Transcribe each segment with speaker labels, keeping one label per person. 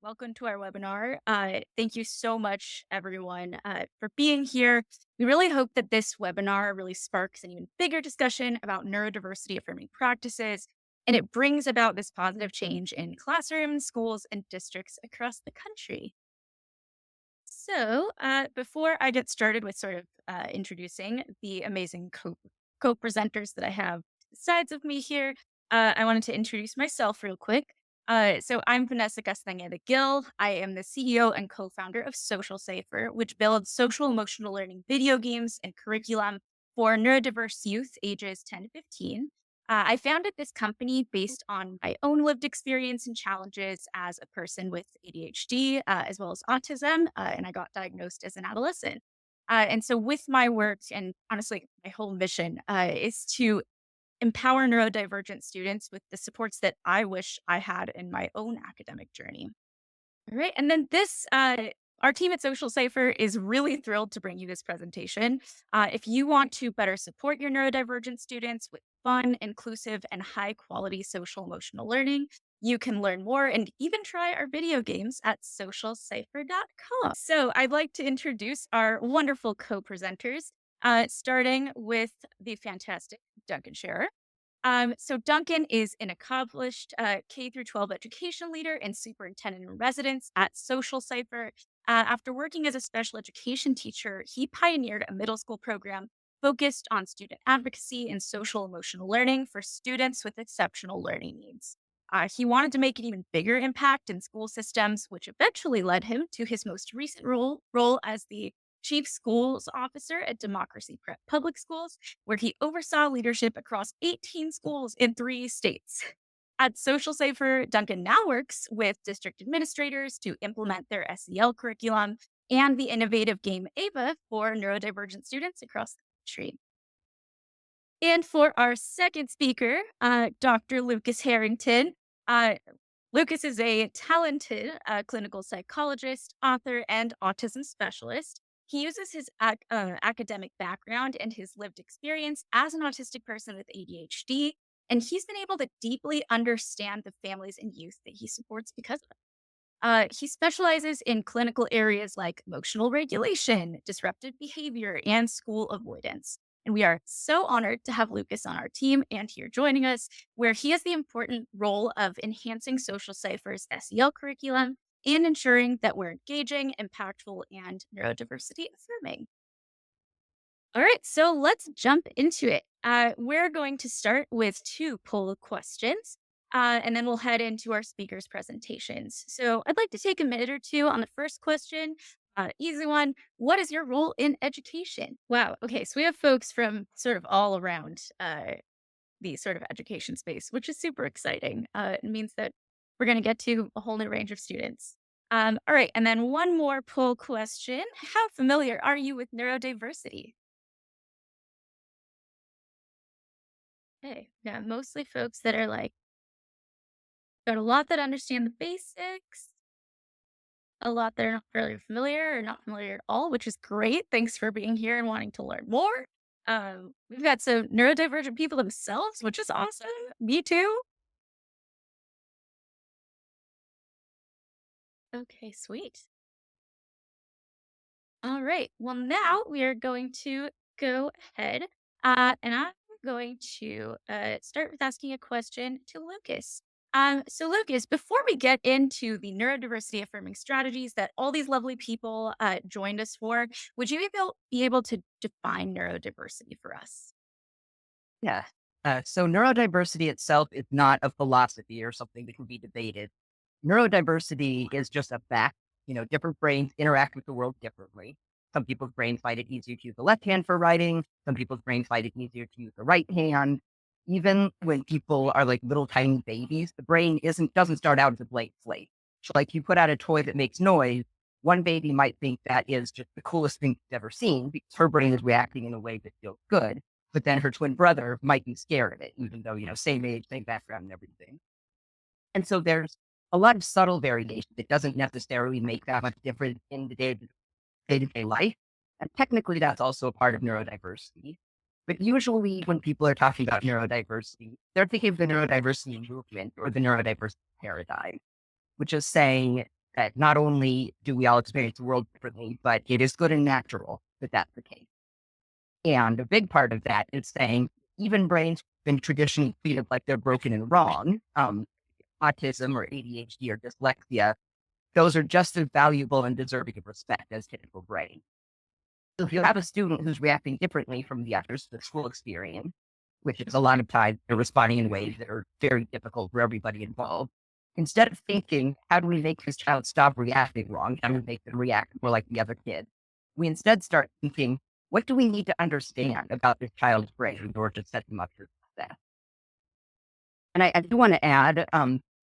Speaker 1: Welcome to our webinar. Thank you so much, everyone, for being here. We really hope that this webinar really sparks an even bigger discussion about neurodiversity affirming practices, and it brings about this positive change in classrooms, schools, and districts across the country. Before I get started with introducing the amazing co-presenters that I have to the sides of me here, I wanted to introduce myself real quick. I'm Vanessa Castañeda Gill. I am the CEO and co-founder of Social Cipher, which builds social emotional learning video games and curriculum for neurodiverse youth ages 10 to 15. I founded this company based on my own lived experience and challenges as a person with ADHD, as well as autism, and I got diagnosed as an adolescent. With my work, and honestly, my whole mission is to empower neurodivergent students with the supports that I wish I had in my own academic journey. All right. Our team at Social Cipher is really thrilled to bring you this presentation. If you want to better support your neurodivergent students with fun, inclusive, and high quality social emotional learning, you can learn more and even try our video games at socialcipher.com. So I'd like to introduce our wonderful co-presenters, starting with the fantastic Duncan Scherer. Duncan is an accomplished K through 12 education leader and superintendent in residence at Social Cipher. After working as a special education teacher, he pioneered a middle school program focused on student advocacy and social emotional learning for students with exceptional learning needs. He wanted to make an even bigger impact in school systems, which eventually led him to his most recent role as the Chief Schools Officer at Democracy Prep Public Schools, where he oversaw leadership across 18 schools in 3 states. At Social Safer, Duncan now works with district administrators to implement their SEL curriculum and the innovative game AVA for neurodivergent students across the country. And for our second speaker, Dr. Lucas Harrington. Uh, Lucas is a talented clinical psychologist, author, and autism specialist. He uses his academic background and his lived experience as an autistic person with ADHD, and he's been able to deeply understand the families and youth that he supports because of it. He specializes in clinical areas like emotional regulation, disruptive behavior, and school avoidance. And we are so honored to have Lucas on our team and here joining us, where he has the important role of enhancing Social Cipher's SEL curriculum and ensuring that we're engaging, impactful, and neurodiversity affirming. All right, so let's jump into it. We're going to start with 2 poll questions, and then we'll head into our speakers' presentations. So I'd like to take a minute or two on the first question. Easy one. What is your role in education? Wow. Okay, so we have folks from sort of all around the sort of education space, which is super exciting. It means that we're going to get to a whole new range of students. All right, and then one more poll question. How familiar are you with neurodiversity? Okay. Yeah, mostly folks that are like, got a lot that understand the basics, a lot that are not really familiar or not familiar at all, which is great. Thanks for being here and wanting to learn more. We've got some neurodivergent people themselves, which is awesome. Me too. Okay, sweet. All right. Well, now we are going to go ahead and I'm going to start with asking a question to Lucas. Lucas, before we get into the neurodiversity affirming strategies that all these lovely people joined us for, would you be able to define neurodiversity for us?
Speaker 2: Yeah. So neurodiversity itself is not a philosophy or something that can be debated. Neurodiversity is just a fact. Different brains interact with the world differently. Some people's brains find it easier to use the left hand for writing. Some people's brains find it easier to use the right hand. Even when people are like little tiny babies, the brain doesn't start out as a blank slate. So like you put out a toy that makes noise, one baby might think that is just the coolest thing she's ever seen because her brain is reacting in a way that feels good. But then her twin brother might be scared of it, even though, same age, same background and everything. And so there's a lot of subtle variation that doesn't necessarily make that much difference in the day-to-day life. And technically, that's also a part of neurodiversity. But usually when people are talking about neurodiversity, they're thinking of the neurodiversity movement or the neurodiversity paradigm, which is saying that not only do we all experience the world differently, but it is good and natural that that's the case. And a big part of that is saying even brains have been traditionally treated like they're broken and wrong, autism or ADHD or dyslexia, those are just as valuable and deserving of respect as typical brains. So if you have a student who's reacting differently from the others to the school experience, which is a lot of times they're responding in ways that are very difficult for everybody involved, instead of thinking, how do we make this child stop reacting wrong? How do we make them react more like the other kid? We instead start thinking, what do we need to understand about this child's brain in order to set them up for success? And I do want to add,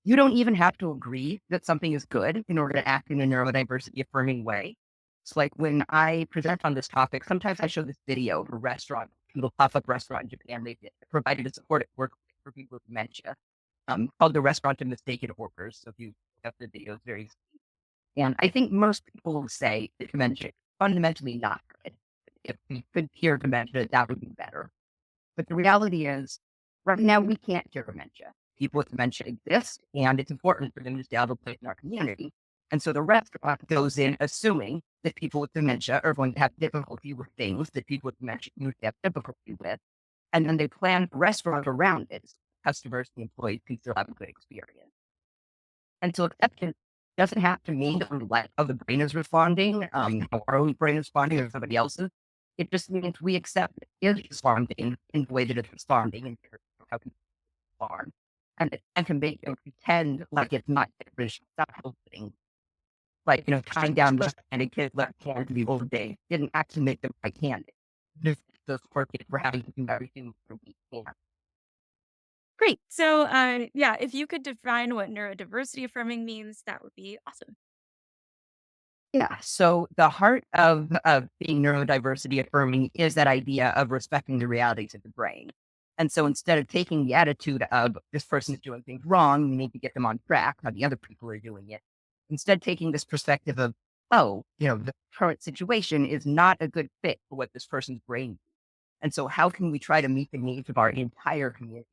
Speaker 2: you don't even have to agree that something is good in order to act in a neurodiversity affirming way. It's like when I present on this topic, sometimes I show this video of a restaurant, a little pop-up restaurant in Japan. They provided a supportive work for people with dementia, called the Restaurant of Mistaken Orders. So if you look up the video, it's very, and I think most people will say that dementia is fundamentally not good. If we could cure dementia, that would be better. But the reality is, right now, we can't cure dementia. People with dementia exist, and it's important for them to stay out of place in our community. And so the restaurant goes in assuming that people with dementia are going to have difficulty with things that people with dementia usually have difficulty with. And then they plan the restaurant around it so customers and employees can still have a good experience. And so acceptance doesn't have to mean that we like how the brain is responding, how our own brain is responding or somebody else's. It just means we accept it is responding in the way that it's responding and how people respond. And can make them pretend like it's not stop helping. Like, tying down the and a kid left hand to the old day didn't actually make them right handed. Just those poor kids were having to do everything for weak hands.
Speaker 1: Great. So, yeah, if you could define what neurodiversity affirming means, that would be awesome.
Speaker 2: Yeah. So the heart of being neurodiversity affirming is that idea of respecting the realities of the brain. And so instead of taking the attitude of this person is doing things wrong, we need to get them on track, how the other people are doing it. Instead, taking this perspective of, oh, the current situation is not a good fit for what this person's brain needs. And so how can we try to meet the needs of our entire community?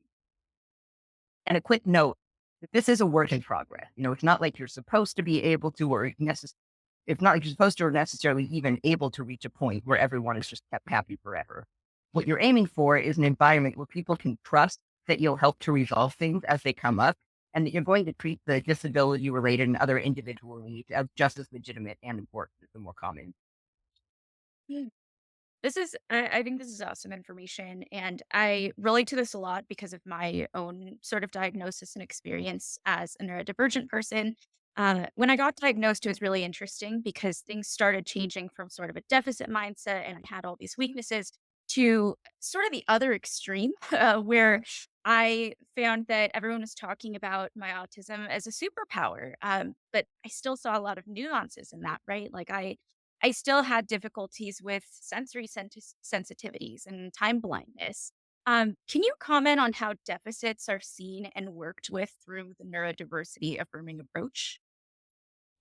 Speaker 2: And a quick note, that this is a work in progress. It's not like you're supposed to be able to, or it's not like you're supposed to or necessarily even able to reach a point where everyone is just kept happy forever. What you're aiming for is an environment where people can trust that you'll help to resolve things as they come up, and that you're going to treat the disability related and other individual needs as just as legitimate and important as the more common.
Speaker 1: I think this is awesome information. And I relate to this a lot because of my own sort of diagnosis and experience as a neurodivergent person. When I got diagnosed, it was really interesting because things started changing from sort of a deficit mindset and I had all these weaknesses to sort of the other extreme, where I found that everyone was talking about my autism as a superpower. But I still saw a lot of nuances in that, right? Like I still had difficulties with sensory sensitivities and time blindness. Can you comment on how deficits are seen and worked with through the neurodiversity affirming approach?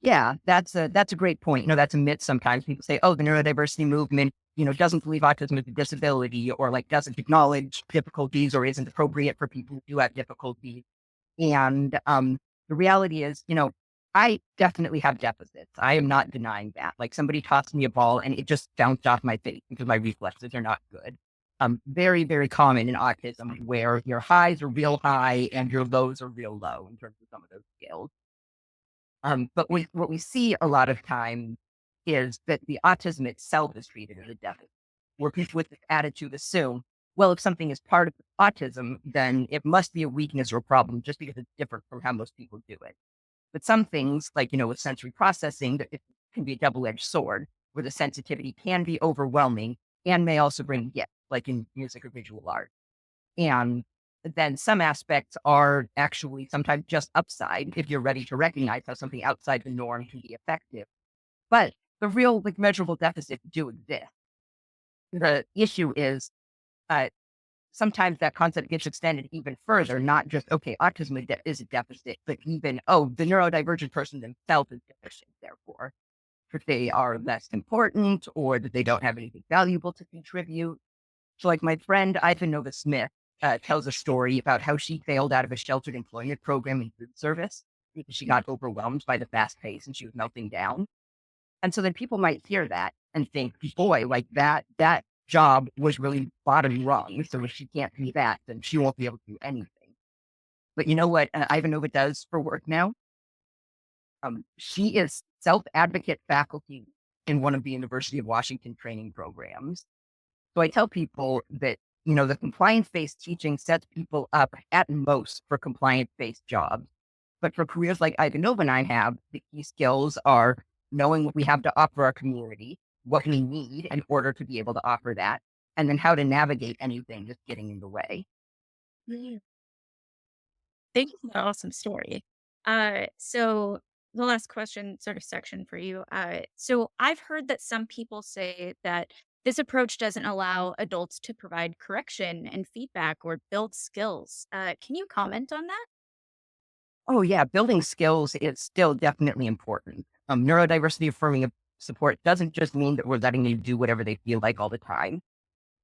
Speaker 2: Yeah, that's a great point. That's a myth sometimes. People say, oh, the neurodiversity movement, doesn't believe autism is a disability or like doesn't acknowledge difficulties or isn't appropriate for people who do have difficulties. And the reality is, I definitely have deficits. I am not denying that. Like somebody tossed me a ball and it just bounced off my face because my reflexes are not good. Very, very common in autism where your highs are real high and your lows are real low in terms of some of those skills. But what we see a lot of time is that the autism itself is treated as a deficit, where people with this attitude assume, well, if something is part of autism, then it must be a weakness or a problem just because it's different from how most people do it. But some things, like, with sensory processing, that it can be a double-edged sword, where the sensitivity can be overwhelming and may also bring gifts, like in music or visual art. And then some aspects are actually sometimes just upside if you're ready to recognize how something outside the norm can be effective. But the real, like, measurable deficits do exist. The issue is uh, sometimes that concept gets extended even further, not just, okay, autism is a deficit, but even, oh, the neurodivergent person themselves is deficient, therefore, if they are less important or that they don't have anything valuable to contribute. So, like, my friend Ivanova Smith tells a story about how she failed out of a sheltered employment program in food service. because she got overwhelmed by the fast pace and she was melting down. And so then people might hear that and think, boy, like that job was really bottom rung. So if she can't do that, then she won't be able to do anything. But you know what Ivanova does for work now? She is self-advocate faculty in one of the University of Washington training programs. So I tell people that, the compliance-based teaching sets people up at most for compliance-based jobs. But for careers like Ivanova and I have, the key skills are knowing what we have to offer our community, what we need in order to be able to offer that, and then how to navigate anything that's getting in the way.
Speaker 1: Mm. Thank you for that awesome story. So the last question sort of section for you. So I've heard that some people say that this approach doesn't allow adults to provide correction and feedback or build skills. Can you comment on that?
Speaker 2: Oh, yeah, building skills is still definitely important. Neurodiversity affirming support doesn't just mean that we're letting them do whatever they feel like all the time.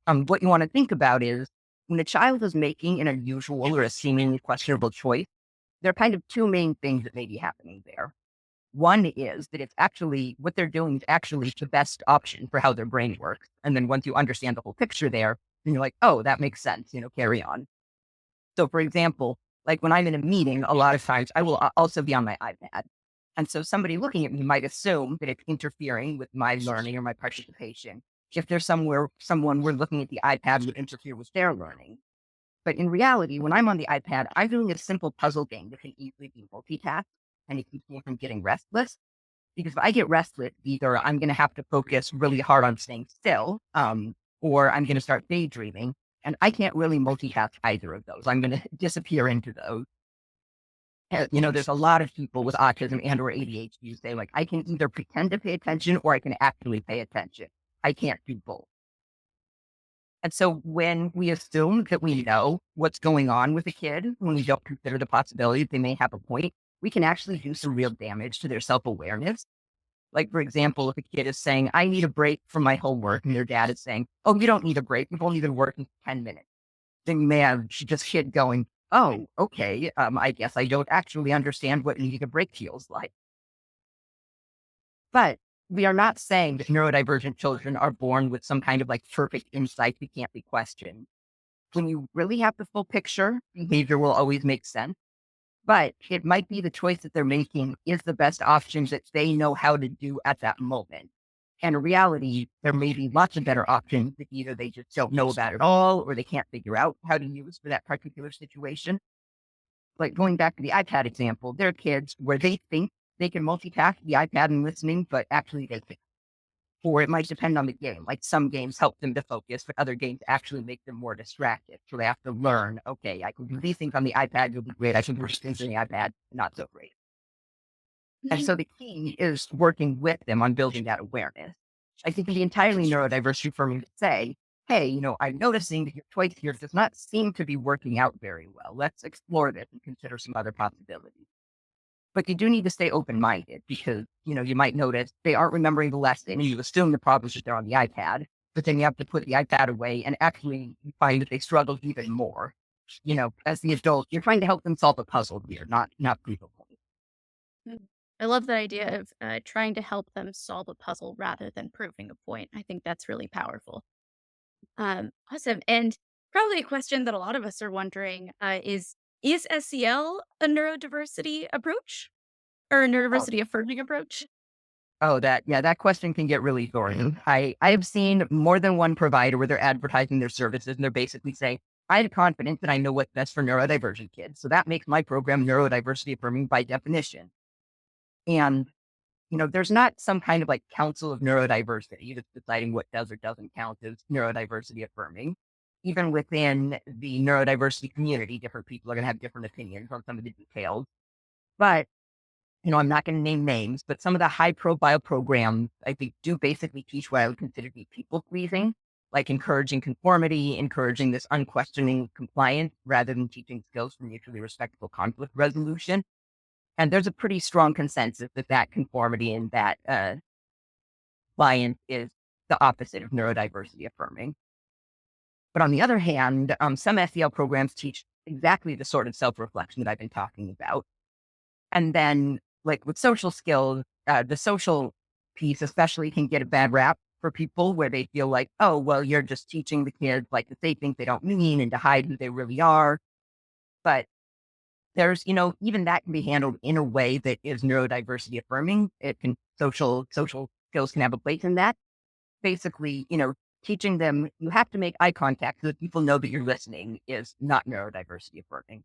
Speaker 2: What you want to think about is when a child is making an unusual or a seemingly questionable choice, there are kind of two main things that may be happening there. One is that it's actually what they're doing is actually the best option for how their brain works. And then once you understand the whole picture there, then you're like, oh, that makes sense, carry on. So for example, like when I'm in a meeting, a lot of times I will also be on my iPad. And so somebody looking at me might assume that it's interfering with my learning or my participation. If there's someone we're looking at the iPad would interfere with their learning. But in reality, when I'm on the iPad, I'm doing a simple puzzle game that can easily be multitasked and it keeps me from getting restless. Because if I get restless, either I'm going to have to focus really hard on staying still, or I'm going to start daydreaming. And I can't really multitask either of those. I'm going to disappear into those. There's a lot of people with autism and or ADHD who say, like, I can either pretend to pay attention or I can actually pay attention. I can't do both. And so when we assume that we know what's going on with a kid, when we don't consider the possibility that they may have a point, we can actually do some real damage to their self-awareness. Like, for example, if a kid is saying, I need a break from my homework, and their dad is saying, oh, you don't need a break. We've only been working 10 minutes. Then, man, she just kid going, oh, okay. I guess I don't actually understand what needing a break feels like. But we are not saying that neurodivergent children are born with some kind of like perfect insight that can't be questioned. When you really have the full picture, behavior will always make sense. But it might be the choice that they're making is the best option that they know how to do at that moment. And in reality, there may be lots of better options that either they just don't know about at all or they can't figure out how to use for that particular situation. Like going back to the iPad example, there are kids where they think they can multitask the iPad and listening, but actually they can't. Or it might depend on the game. Like some games help them to focus, but other games actually make them more distracted. So they have to learn, okay, I can do these things on the iPad, it'll be great. I can do these things on the iPad, not so great. And so the key is working with them on building that awareness. I think it'd be entirely neurodiversity for me to say, hey, I'm noticing that your choice here does not seem to be working out very well. Let's explore this and consider some other possibilities. But you do need to stay open-minded because, you might notice they aren't remembering the lesson and you assume the problems that they're on the iPad, but then you have to put the iPad away and actually find that they struggle even more. As the adult, you're trying to help them solve a puzzle here, not prove a point.
Speaker 1: Mm. I love the idea of trying to help them solve a puzzle rather than proving a point. I think that's really powerful. Awesome. And probably a question that a lot of us are wondering is SEL a neurodiversity approach or a
Speaker 2: Oh,
Speaker 1: neurodiversity affirming approach?
Speaker 2: that question can get really thorny. I have seen more than one provider where they're advertising their services and they're basically saying, I'm confident that I know what's best for neurodivergent kids. So that makes my program neurodiversity affirming by definition. And there's not some kind of like council of neurodiversity that's deciding what does or doesn't count as neurodiversity affirming. Even within the neurodiversity community, different people are going to have different opinions on some of the details. But, I'm not going to name names, but some of the high profile programs, I think, do basically teach what I would consider to be people pleasing, like encouraging conformity, encouraging this unquestioning compliance rather than teaching skills for mutually respectful conflict resolution. And there's a pretty strong consensus that conformity and that client is the opposite of neurodiversity affirming. But on the other hand, some SEL programs teach exactly the sort of self-reflection that I've been talking about. And then, like with social skills, the social piece especially can get a bad rap for people where they feel like, oh, well, you're just teaching the kids like to say things they don't mean and to hide who they really are. But there's, even that can be handled in a way that is neurodiversity affirming. It can social skills can have a place in that. Basically, teaching them you have to make eye contact so that people know that you're listening is not neurodiversity affirming.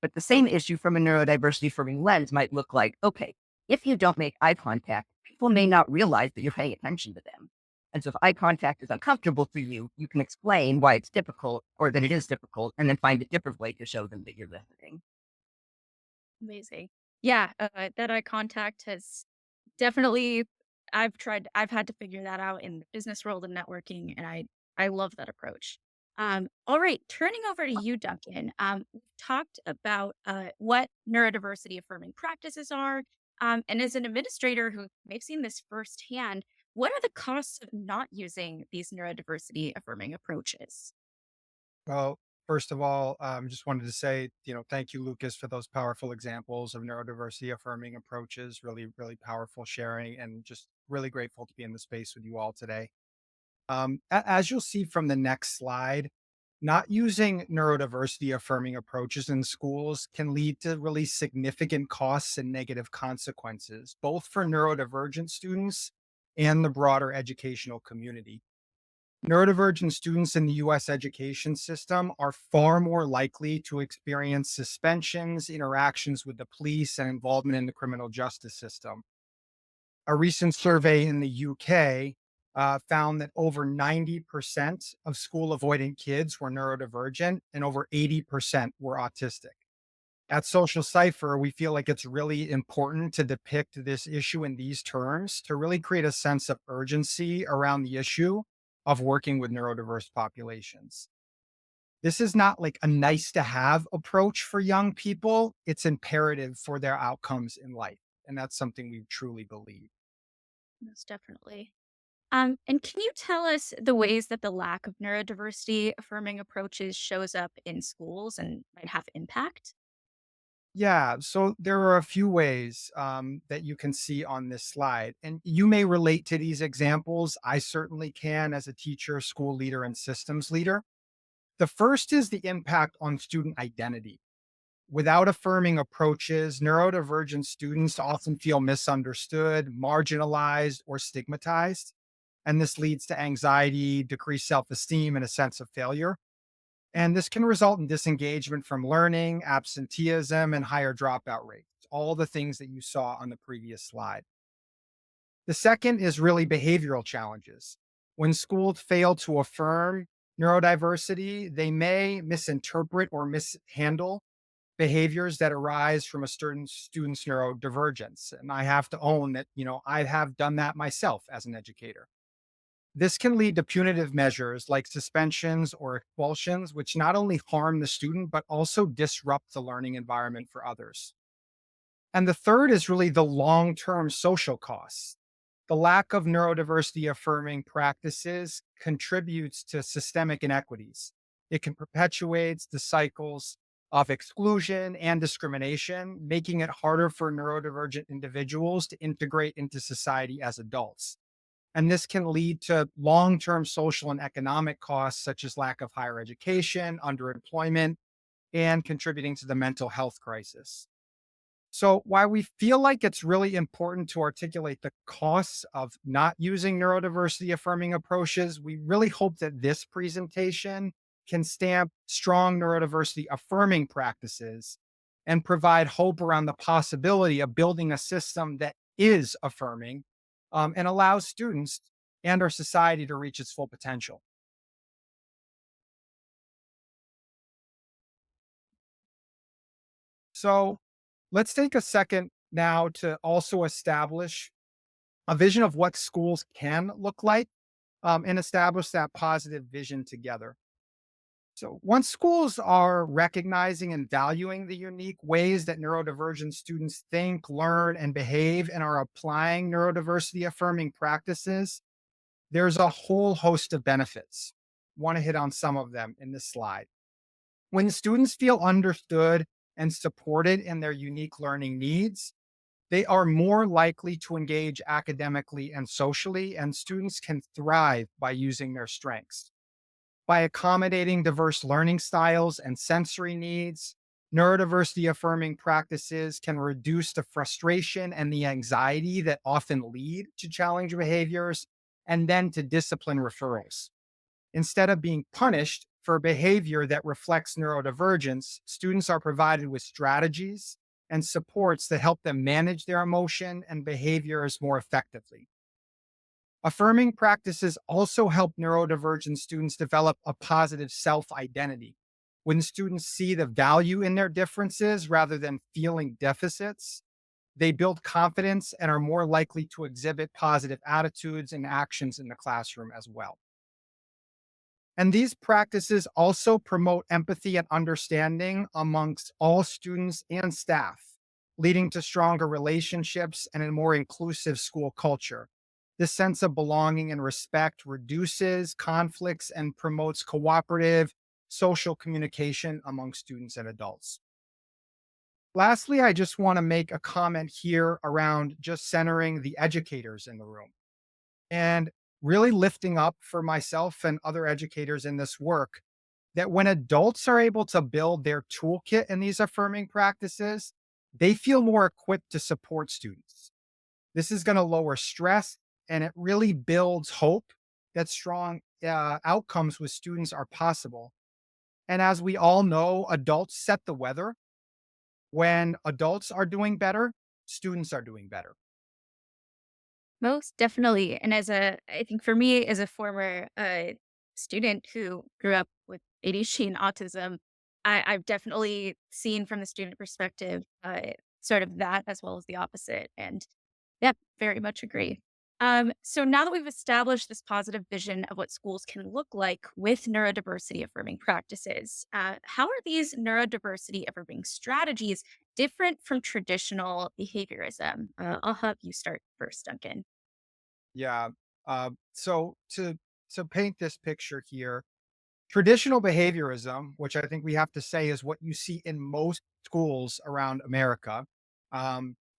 Speaker 2: But the same issue from a neurodiversity affirming lens might look like, okay, if you don't make eye contact, people may not realize that you're paying attention to them. And so if eye contact is uncomfortable for you, you can explain why it's difficult or that it is difficult and then find a different way to show them that you're listening.
Speaker 1: Amazing. Yeah, that eye contact has definitely I've had to figure that out in the business world and networking, and I love that approach. All right, turning over to you, Duncan. We've talked about what neurodiversity affirming practices are, and as an administrator who may have seen this firsthand, what are the costs of not using these neurodiversity affirming approaches?
Speaker 3: Well, first of all, just wanted to say, thank you, Lucas, for those powerful examples of neurodiversity affirming approaches. Really, really powerful sharing, and just really grateful to be in the space with you all today. As you'll see from the next slide, not using neurodiversity affirming approaches in schools can lead to really significant costs and negative consequences, both for neurodivergent students and the broader educational community. Neurodivergent students in the US education system are far more likely to experience suspensions, interactions with the police, and involvement in the criminal justice system. A recent survey in the UK found that over 90% of school avoidant kids were neurodivergent and over 80% were autistic. At Social Cipher, we feel like it's really important to depict this issue in these terms to really create a sense of urgency around the issue of working with neurodiverse populations. This is not like a nice to have approach for young people, it's imperative for their outcomes in life. And that's something we truly believe.
Speaker 1: Most definitely. And can you tell us the ways that the lack of neurodiversity affirming approaches shows up in schools and might have impact?
Speaker 3: Yeah, so there are a few ways that you can see on this slide, and you may relate to these examples. I certainly can as a teacher, school leader, and systems leader. The first is the impact on student identity. Without affirming approaches, neurodivergent students often feel misunderstood, marginalized, or stigmatized. And this leads to anxiety, decreased self esteem, and a sense of failure. And this can result in disengagement from learning, absenteeism, and higher dropout rates. All the things that you saw on the previous slide. The second is really behavioral challenges. When schools fail to affirm neurodiversity, they may misinterpret or mishandle behaviors that arise from a certain student's neurodivergence. And I have to own that, I have done that myself as an educator. This can lead to punitive measures like suspensions or expulsions, which not only harm the student, but also disrupt the learning environment for others. And the third is really the long term social costs. The lack of neurodiversity affirming practices contributes to systemic inequities. It can perpetuate the cycles of exclusion and discrimination, making it harder for neurodivergent individuals to integrate into society as adults. And this can lead to long term social and economic costs, such as lack of higher education, underemployment, and contributing to the mental health crisis. So, while we feel like it's really important to articulate the costs of not using neurodiversity affirming approaches, we really hope that this presentation can stamp strong neurodiversity affirming practices and provide hope around the possibility of building a system that is affirming and allows students and our society to reach its full potential. So, let's take a second now to also establish a vision of what schools can look like and establish that positive vision together. So, once schools are recognizing and valuing the unique ways that neurodivergent students think, learn, and behave, and are applying neurodiversity affirming practices, there's a whole host of benefits. Want to hit on some of them in this slide. When students feel understood and supported in their unique learning needs, they are more likely to engage academically and socially, and students can thrive by using their strengths. By accommodating diverse learning styles and sensory needs, neurodiversity affirming practices can reduce the frustration and the anxiety that often lead to challenge behaviors and then to discipline referrals. Instead of being punished for behavior that reflects neurodivergence, students are provided with strategies and supports that help them manage their emotion and behaviors more effectively. Affirming practices also help neurodivergent students develop a positive self identity. When students see the value in their differences rather than feeling deficits, they build confidence and are more likely to exhibit positive attitudes and actions in the classroom as well. And these practices also promote empathy and understanding amongst all students and staff, leading to stronger relationships and a more inclusive school culture. This sense of belonging and respect reduces conflicts and promotes cooperative social communication among students and adults. Lastly, I just want to make a comment here around just centering the educators in the room and really lifting up for myself and other educators in this work that when adults are able to build their toolkit in these affirming practices, they feel more equipped to support students. This is going to lower stress and it really builds hope that strong outcomes with students are possible. And as we all know, adults set the weather. When adults are doing better, students are doing better.
Speaker 1: Most definitely. And I think for me, as a former student who grew up with ADHD and autism, I've definitely seen from the student perspective sort of that as well as the opposite. And yep, very much agree. So now that we've established this positive vision of what schools can look like with neurodiversity affirming practices, how are these neurodiversity affirming strategies different from traditional behaviorism? I'll have you start first, Duncan.
Speaker 3: Yeah. So to paint this picture here, traditional behaviorism, which I think we have to say is what you see in most schools around America,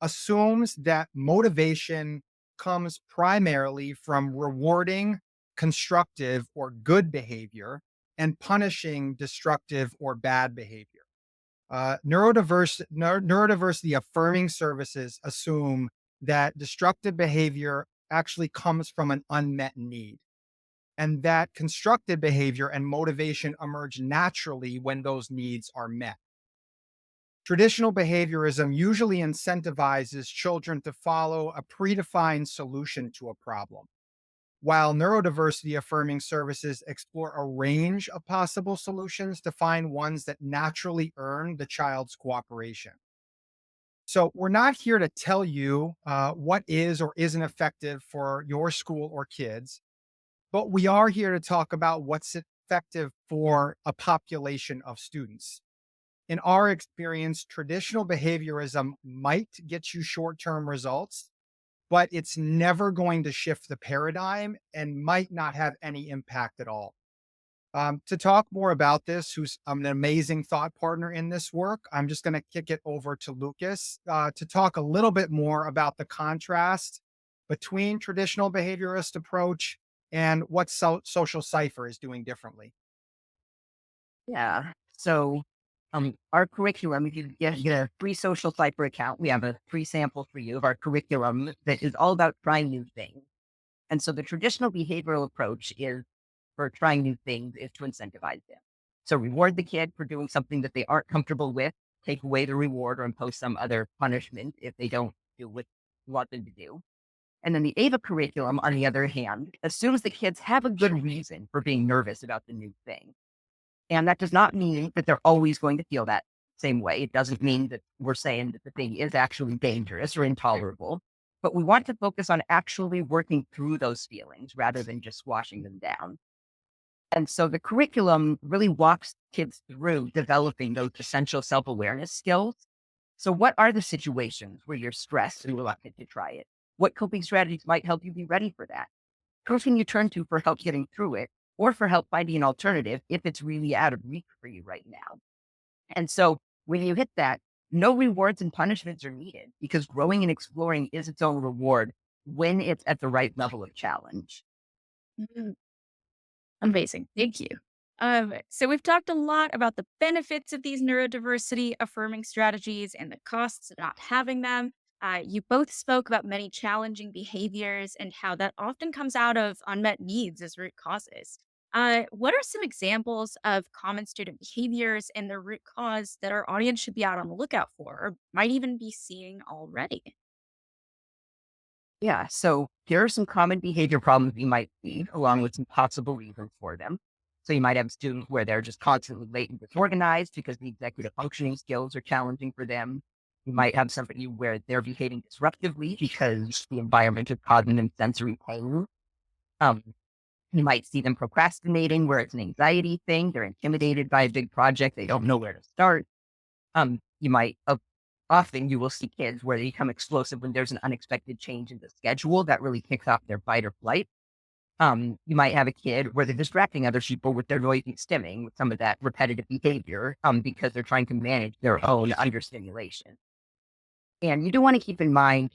Speaker 3: assumes that motivation comes primarily from rewarding constructive or good behavior and punishing destructive or bad behavior. Neurodiversity affirming services assume that destructive behavior actually comes from an unmet need and that constructive behavior and motivation emerge naturally when those needs are met. Traditional behaviorism usually incentivizes children to follow a predefined solution to a problem, while neurodiversity affirming services explore a range of possible solutions to find ones that naturally earn the child's cooperation. So, we're not here to tell you what is or isn't effective for your school or kids. But we are here to talk about what's effective for a population of students. In our experience, traditional behaviorism might get you short term results, but it's never going to shift the paradigm and might not have any impact at all. To talk more about this, who's an amazing thought partner in this work, I'm just going to kick it over to Lucas to talk a little bit more about the contrast between traditional behaviorist approach and what Social Cipher is doing differently.
Speaker 2: Yeah. So, our curriculum, if you get a free Social Cipher account, we have a free sample for you of our curriculum that is all about trying new things. And so the traditional behavioral approach is for trying new things is to incentivize them. So reward the kid for doing something that they aren't comfortable with, take away the reward or impose some other punishment if they don't do what you want them to do. And then the AVA curriculum, on the other hand, assumes the kids have a good reason for being nervous about the new thing. And that does not mean that they're always going to feel that same way. It doesn't mean that we're saying that the thing is actually dangerous or intolerable, but we want to focus on actually working through those feelings rather than just squashing them down. And so the curriculum really walks kids through developing those essential self awareness skills. So, what are the situations where you're stressed and reluctant to try it? What coping strategies might help you be ready for that? Who can you turn to for help getting through it or for help finding an alternative if it's really out of reach for you right now? And so When you hit that, no rewards and punishments are needed because growing and exploring is its own reward when it's at the right level of challenge.
Speaker 1: Mhm. Amazing. Thank you. So we've talked a lot about the benefits of these neurodiversity affirming strategies and the costs of not having them. You both spoke about many challenging behaviors and how that often comes out of unmet needs as root causes. What are some examples of common student behaviors and their root cause that our audience should be out on the lookout for or might even be seeing already?
Speaker 2: Yeah. So here are some common behavior problems you might see, along with some possible reasons for them. So you might have students where they're just constantly late and disorganized because the executive functioning skills are challenging for them. You might have somebody where they're behaving disruptively because the environment is causing them sensory pain. Um, you might see them procrastinating where it's an anxiety thing. They're intimidated by a big project. They don't know where to start. You might often you will see kids where they become explosive when there's an unexpected change in the schedule that really kicks off their fight or flight. You might have a kid where they're distracting other people with their noisy stimming, with some of that repetitive behavior, because they're trying to manage their own understimulation. And you do want to keep in mind,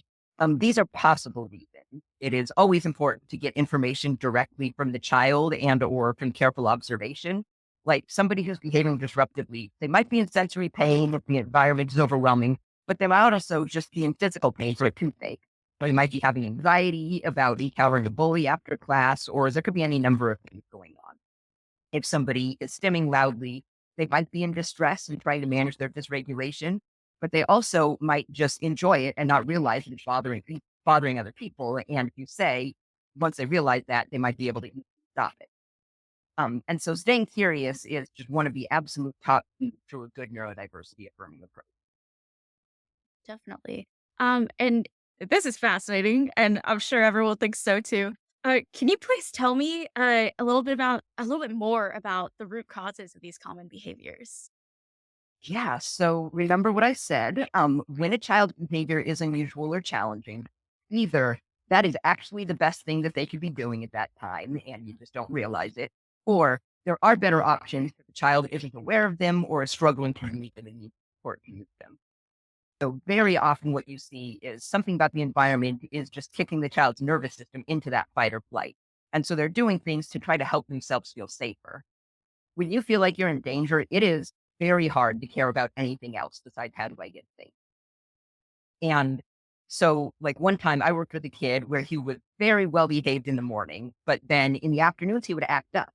Speaker 2: these are possible reasons. It is always important to get information directly from the child and or from careful observation. Like somebody who's behaving disruptively, they might be in sensory pain if the environment is overwhelming, but they might also just be in physical pain for a toothache. Or they might be having anxiety about encountering a bully after class, or there could be any number of things going on. If somebody is stimming loudly, they might be in distress and trying to manage their dysregulation, but they also might just enjoy it and not realize that it's bothering other people. And if you say, once they realize that, they might be able to stop it. And so staying curious is just one of the absolute top keys to a good neurodiversity affirming approach.
Speaker 1: Definitely. And this is fascinating, and I'm sure everyone thinks so too. Can you please tell me a little bit more about the root causes of these common behaviors?
Speaker 2: Yeah. So remember what I said. When a child's behavior is unusual or challenging, either that is actually the best thing that they could be doing at that time, and you just don't realize it, or there are better options if the child isn't aware of them or is struggling to meet them and needs support to use them. So very often what you see is something about the environment is just kicking the child's nervous system into that fight or flight. And so they're doing things to try to help themselves feel safer. When you feel like you're in danger, it is very hard to care about anything else besides how do I get safe. And so, like one time I worked with a kid where he was very well behaved in the morning, but then in the afternoons he would act up.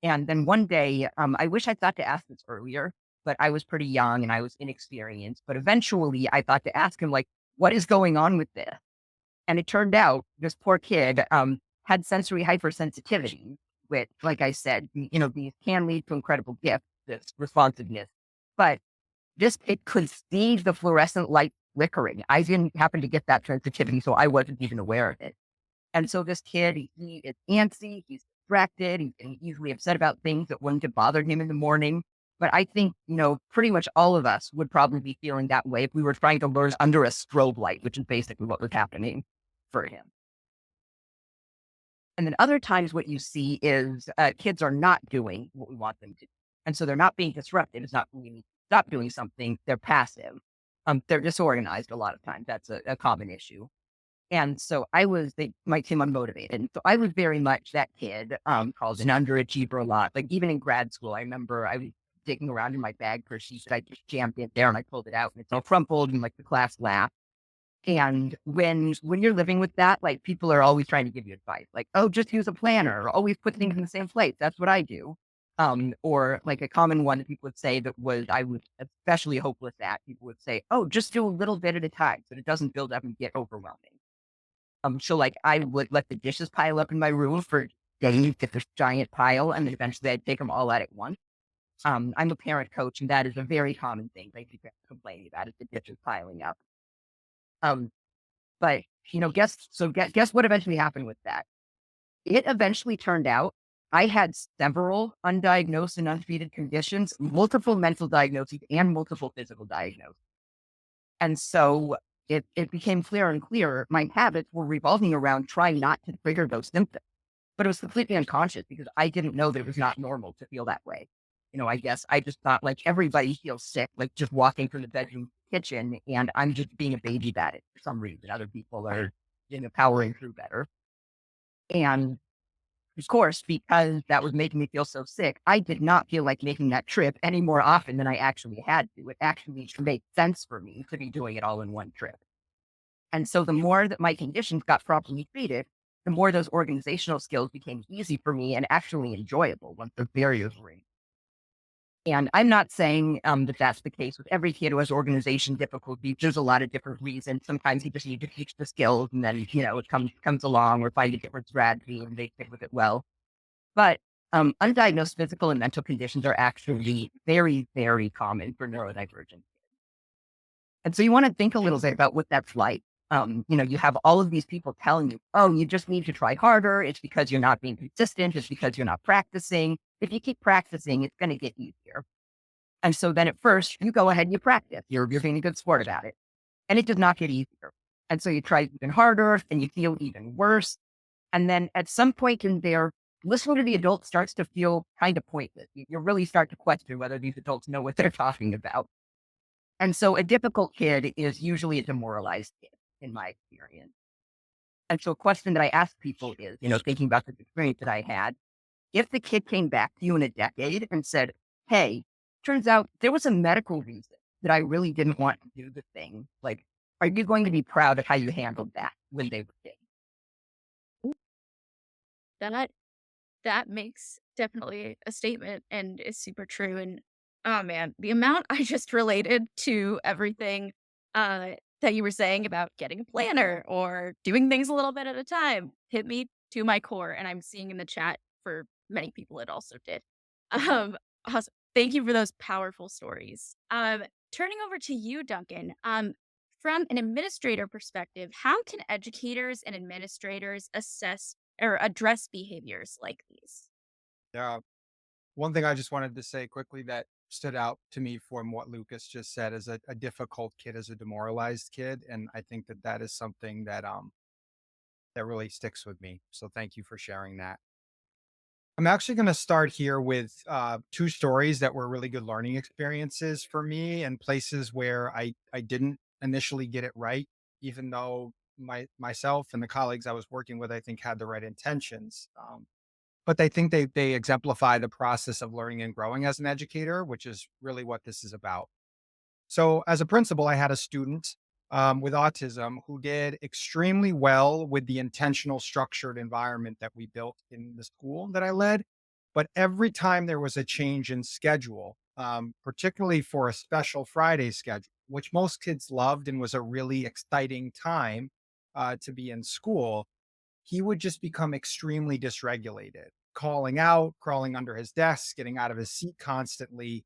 Speaker 2: And then one day, I wish I thought to ask this earlier, but I was pretty young and I was inexperienced. But eventually I thought to ask him, like, what is going on with this? And it turned out this poor kid had sensory hypersensitivity, which, like I said, these can lead to incredible gifts, this responsiveness. But this kid could see the fluorescent light flickering. I didn't happen to get that sensitivity, so I wasn't even aware of it. And so this kid, he is antsy, he's distracted, he's getting easily upset about things that wouldn't have bothered him in the morning. But I think, pretty much all of us would probably be feeling that way if we were trying to learn under a strobe light, which is basically what was happening for him. And then other times, what you see is kids are not doing what we want them to do. And so they're not being disruptive. It's not we need to stop doing something. They're passive. They're disorganized a lot of times. That's a common issue. And so they might seem unmotivated. And so I was very much that kid, called an underachiever a lot. Like even in grad school, I remember I was digging around in my bag for a sheet that I just jammed in there and I pulled it out and it's all crumpled and like the class laughed. And when you're living with that, like people are always trying to give you advice, like, oh, just use a planner or always put things in the same place. That's what I do. Or like a common one that people would say that was I was especially hopeless at, people would say, oh, just do a little bit at a time so that it doesn't build up and get overwhelming. So like I would let the dishes pile up in my room for days, get this giant pile, and then eventually I'd take them all out at once. I'm a parent coach, and that is a very common thing that people complaining about is the dishes piling up. Um, but guess what eventually happened with that? It eventually turned out I had several undiagnosed and untreated conditions, multiple mental diagnoses, and multiple physical diagnoses. And so it became clearer and clearer. My habits were revolving around trying not to trigger those symptoms, but it was completely unconscious because I didn't know that it was not normal to feel that way. I guess I just thought like everybody feels sick, like just walking from the bedroom kitchen, and I'm just being a baby about it for some reason. Other people are, powering through better. And of course, because that was making me feel so sick, I did not feel like making that trip any more often than I actually had to. It actually made sense for me to be doing it all in one trip. And so the more that my conditions got properly treated, the more those organizational skills became easy for me and actually enjoyable once the barriers were in. And I'm not saying that that's the case with every kid who has organization difficulties. There's a lot of different reasons. Sometimes you just need to teach the skills, and then it comes along, or find a different strategy, and they stick with it well. But undiagnosed physical and mental conditions are actually very, very common for neurodivergent. And so you want to think a little bit about what that's like. You have all of these people telling you, oh, you just need to try harder. It's because you're not being consistent. It's because you're not practicing. If you keep practicing, it's going to get easier. And so then at first you go ahead and you practice. You're being a good sport about it. And it does not get easier. And so you try even harder and you feel even worse. And then at some point in there, listening to the adults starts to feel kind of pointless. You really start to question whether these adults know what they're talking about. And so a difficult kid is usually a demoralized kid, in my experience. And so a question that I ask people is, thinking about this experience that I had, if the kid came back to you in a decade and said, hey, turns out there was a medical reason that I really didn't want to do the thing. Like, are you going to be proud of how you handled that when they were kids?
Speaker 1: That that makes definitely a statement and is super true. And oh man, the amount I just related to everything that you were saying about getting a planner or doing things a little bit at a time hit me to my core. And I'm seeing in the chat for many people it also did. Awesome. Thank you for those powerful stories. Turning over to you, Duncan. From an administrator perspective, how can educators and administrators assess or address behaviors like these?
Speaker 3: Yeah. One thing I just wanted to say quickly that stood out to me from what Lucas just said is a difficult kid is a demoralized kid. And I think that that is something that really sticks with me. So thank you for sharing that. I'm actually going to start here with two stories that were really good learning experiences for me and places where I didn't initially get it right, even though myself and the colleagues I was working with, I think, had the right intentions. But I think they exemplify the process of learning and growing as an educator, which is really what this is about. So, as a principal, I had a student with autism who did extremely well with the intentional, structured environment that we built in the school that I led. But every time there was a change in schedule, particularly for a special Friday schedule, which most kids loved and was a really exciting time to be in school, he would just become extremely dysregulated, calling out, crawling under his desk, getting out of his seat constantly,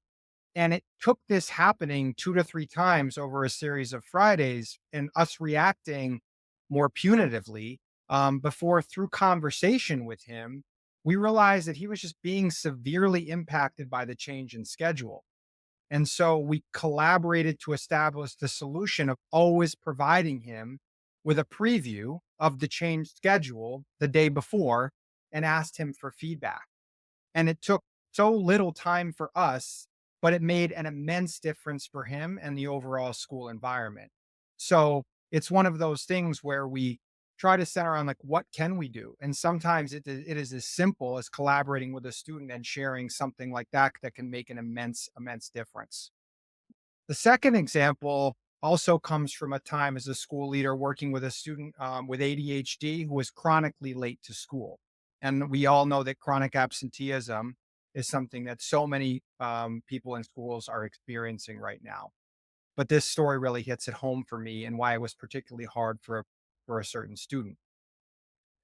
Speaker 3: and it took this happening 2 to 3 times over a series of Fridays and us reacting more punitively, before through conversation with him, we realized that he was just being severely impacted by the change in schedule. And so we collaborated to establish the solution of always providing him with a preview of the changed schedule the day before and asked him for feedback. And it took so little time for us, but it made an immense difference for him and the overall school environment. So it's one of those things where we try to center on like, what can we do? And sometimes it is as simple as collaborating with a student and sharing something like that that can make an immense difference. The second example also comes from a time as a school leader working with a student with ADHD who was chronically late to school. And we all know that chronic absenteeism is something that so many people in schools are experiencing right now. But this story really hits it home for me and why it was particularly hard for a certain student.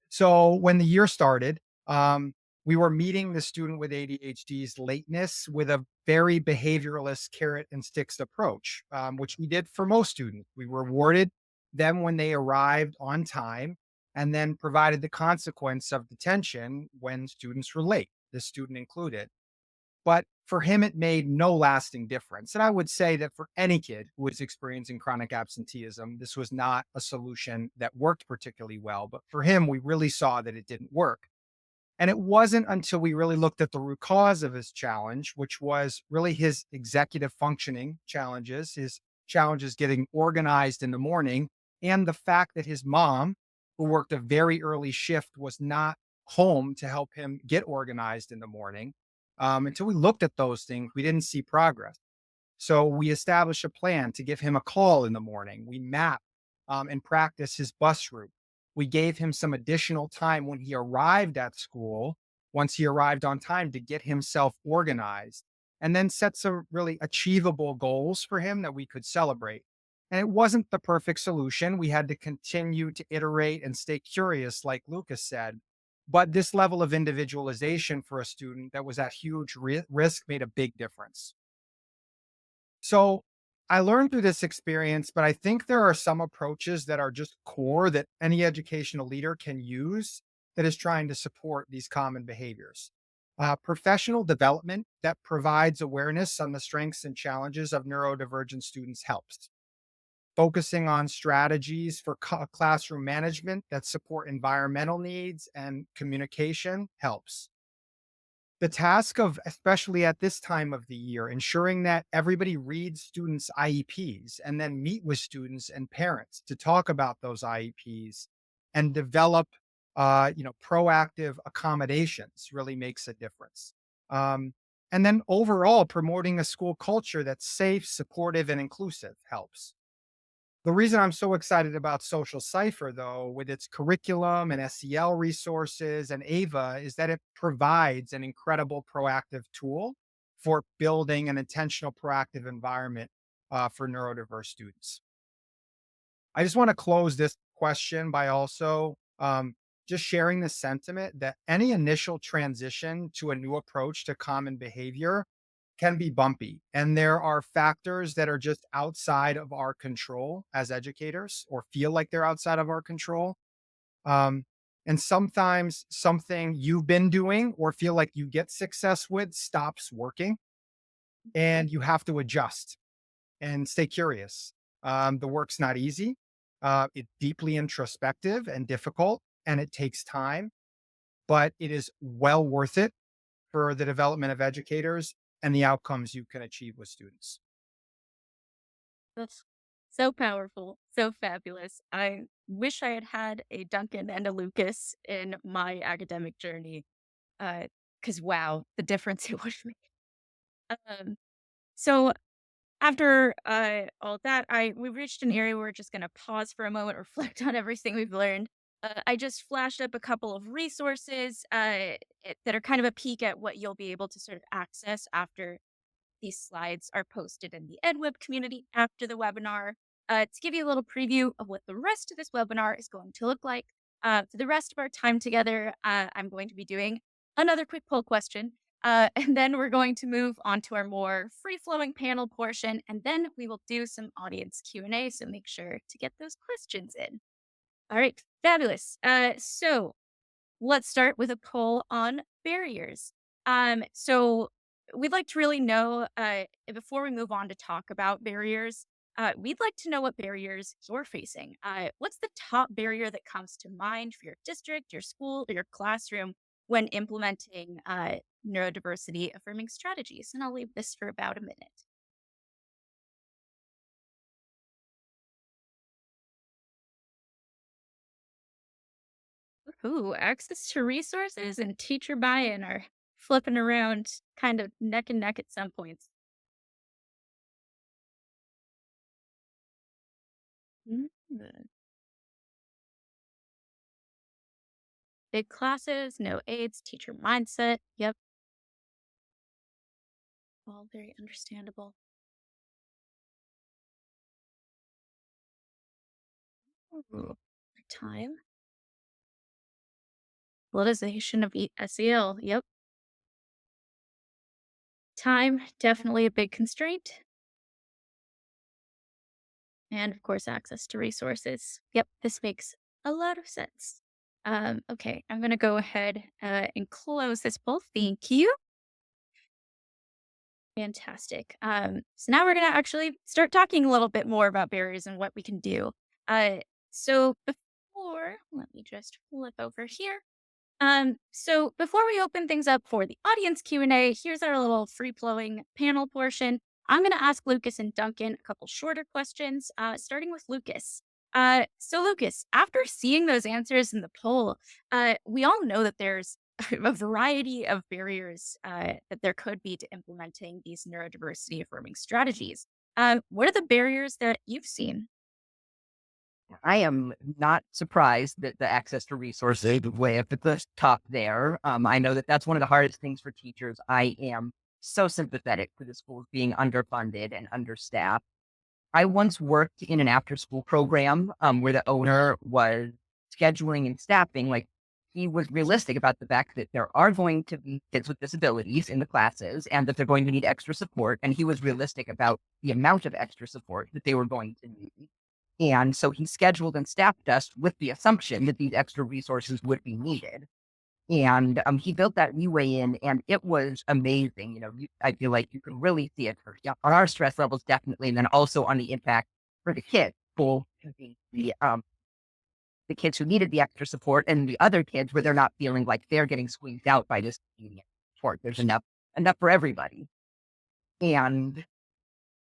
Speaker 3: So when the year started, we were meeting the student with ADHD's lateness with a very behavioralist carrot and sticks approach, which we did for most students. We rewarded them when they arrived on time and then provided the consequence of detention when students were late, this student included. But for him, it made no lasting difference. And I would say that for any kid who is experiencing chronic absenteeism, this was not a solution that worked particularly well. But for him, we really saw that it didn't work. And it wasn't until we really looked at the root cause of his challenge, which was really his executive functioning challenges, his challenges getting organized in the morning, and the fact that his mom, who worked a very early shift, was not home to help him get organized in the morning. Until we looked at those things, we didn't see progress. So we established a plan to give him a call in the morning. We mapped and practiced his bus route. We gave him some additional time when he arrived at school, once he arrived on time, to get himself organized, and then set some really achievable goals for him that we could celebrate. And it wasn't the perfect solution. We had to continue to iterate and stay curious, like Lucas said. But this level of individualization for a student that was at huge risk made a big difference. So I learned through this experience, but I think there are some approaches that are just core that any educational leader can use that is trying to support these common behaviors. Professional development that provides awareness on the strengths and challenges of neurodivergent students helps. Focusing on strategies for classroom management that support environmental needs and communication helps. The task of, especially at this time of the year, ensuring that everybody reads students' IEPs and then meet with students and parents to talk about those IEPs and develop, proactive accommodations really makes a difference. Um, and then overall, promoting a school culture that's safe, supportive, and inclusive helps. The reason I'm so excited about Social Cipher, though, with its curriculum and SEL resources and AVA, is that it provides an incredible proactive tool for building an intentional, proactive environment for neurodiverse students. I just want to close this question by also just sharing the sentiment that any initial transition to a new approach to common behavior can be bumpy. And there are factors that are just outside of our control as educators or feel like they're outside of our control. Um, and sometimes something you've been doing or feel like you get success with stops working and you have to adjust and stay curious. The work's not easy. It's deeply introspective and difficult, and it takes time, but it is well worth it for the development of educators and the outcomes you can achieve with students.
Speaker 1: That's so powerful, so fabulous. I wish I had had a Duncan and a Lucas in my academic journey. Because wow, the difference it would make. Um, so after all that, we reached an area where we're just gonna pause for a moment, reflect on everything we've learned. I just flashed up a couple of resources that are kind of a peek at what you'll be able to sort of access after these slides are posted in the edWeb community after the webinar to give you a little preview of what the rest of this webinar is going to look like. For the rest of our time together, I'm going to be doing another quick poll question. And then we're going to move on to our more free-flowing panel portion, and then we will do some audience Q&A, so make sure to get those questions in. All right, fabulous. So let's start with a poll on barriers. So we'd like to really know, before we move on to talk about barriers, we'd like to know what barriers you're facing. What's the top barrier that comes to mind for your district, your school, or your classroom when implementing neurodiversity affirming strategies? And I'll leave this for about a minute. Ooh, access to resources and teacher buy-in are flipping around kind of neck and neck at some points. Mm. Big classes, no aids, teacher mindset. Yep, all very understandable. Ooh. Time. Politicization of SEL. Yep. Time, definitely a big constraint. And of course, access to resources. Yep, this makes a lot of sense. Okay, I'm going to go ahead and close this poll. Thank you. Fantastic. So now we're going to actually start talking a little bit more about barriers and what we can do. So before, let me just flip over here. So before we open things up for the audience Q&A, here's our little free-flowing panel portion. I'm going to ask Lucas and Duncan a couple shorter questions, starting with Lucas. So Lucas, after seeing those answers in the poll, we all know that there's a variety of barriers that there could be to implementing these neurodiversity affirming strategies. What are the barriers that you've seen?
Speaker 2: I am not surprised that the access to resources is way up at the top there. I know that that's one of the hardest things for teachers. I am so sympathetic to the schools being underfunded and understaffed. I once worked in an after school program where the owner was scheduling and staffing. Like, he was realistic about the fact that there are going to be kids with disabilities in the classes and that they're going to need extra support. And he was realistic about the amount of extra support that they were going to need. And so he scheduled and staffed us with the assumption that these extra resources would be needed. And he built that leeway in, and it was amazing. I feel like you can really see it on our stress levels, definitely, and then also on the impact for the kids, both the kids who needed the extra support and the other kids where they're not feeling like they're getting squeezed out by this needing support. There's enough for everybody. And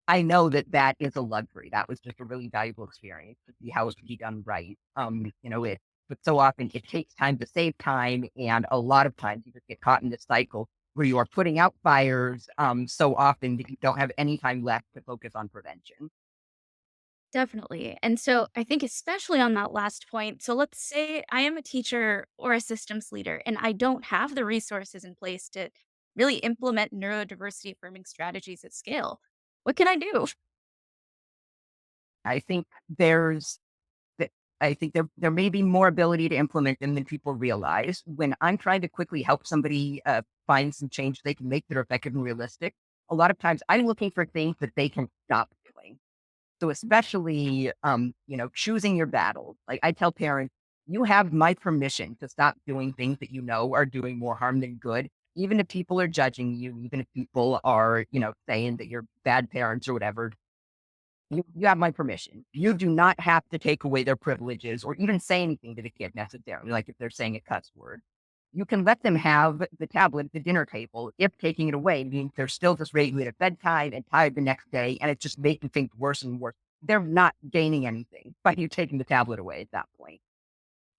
Speaker 2: I know that that is a luxury. That was just a really valuable experience to see how it can be done right. But so often it takes time to save time, and a lot of times you just get caught in this cycle where you are putting out fires so often that you don't have any time left to focus on prevention.
Speaker 1: Definitely. And so I think especially on that last point, so let's say I am a teacher or a systems leader and I don't have the resources in place to really implement neurodiversity affirming strategies at scale. What can I do?
Speaker 2: I think there's th- I think there may be more ability to implement them than people realize. When I'm trying to quickly help somebody find some change they can make that are effective and realistic, a lot of times I'm looking for things that they can stop doing. So especially, choosing your battles. Like, I tell parents, you have my permission to stop doing things that you know are doing more harm than good. Even if people are judging you, even if people are, saying that you're bad parents or whatever, you have my permission. You do not have to take away their privileges or even say anything to the kid necessarily, like if they're saying a cuss word. You can let them have the tablet at the dinner table if taking it away means they're still just regulated at bedtime and tired the next day, and it's just making things worse and worse. They're not gaining anything by you taking the tablet away at that point.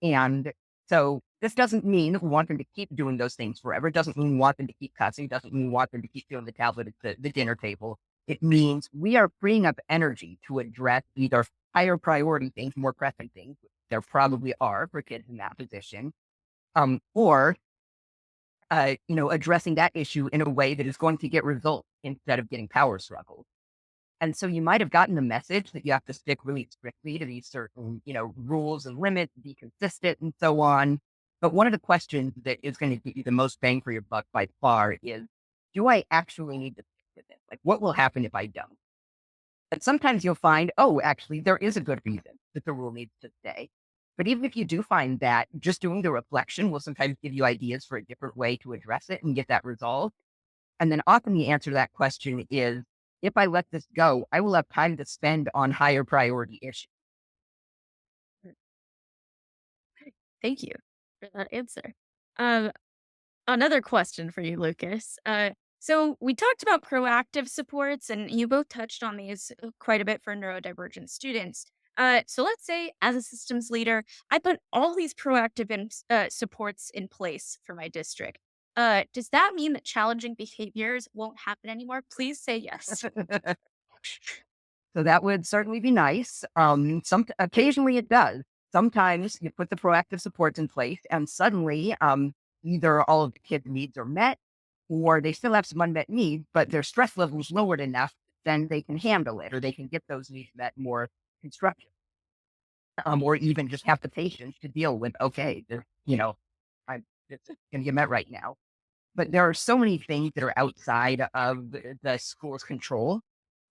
Speaker 2: And so this doesn't mean we want them to keep doing those things forever. It doesn't mean we want them to keep cussing. It doesn't mean we want them to keep doing the tablet at the dinner table. It means we are freeing up energy to address either higher priority things, more pressing things. There probably are for kids in that position, or addressing that issue in a way that is going to get results instead of getting power struggles. And so you might have gotten the message that you have to stick really strictly to these certain, rules and limits, be consistent and so on. But one of the questions that is going to get you the most bang for your buck by far is, do I actually need to stick to this? Like, what will happen if I don't? And sometimes you'll find, oh, actually, there is a good reason that the rule needs to stay. But even if you do find that, just doing the reflection will sometimes give you ideas for a different way to address it and get that resolved. And then often the answer to that question is, if I let this go, I will have time to spend on higher priority issues.
Speaker 1: Thank you for that answer. Um, Another question for you, Lucas. So we talked about proactive supports, and you both touched on these quite a bit for neurodivergent students. So let's say, as a systems leader, I put all these proactive supports in place for my district. Does that mean that challenging behaviors won't happen anymore? Please say yes.
Speaker 2: So that would certainly be nice. Occasionally it does. Sometimes you put the proactive supports in place and suddenly either all of the kids' needs are met or they still have some unmet needs, but their stress level is lowered enough, then they can handle it or they can get those needs met more constructively. Or even just have the patience to deal with, okay, it's going to get met right now. But there are so many things that are outside of the school's control.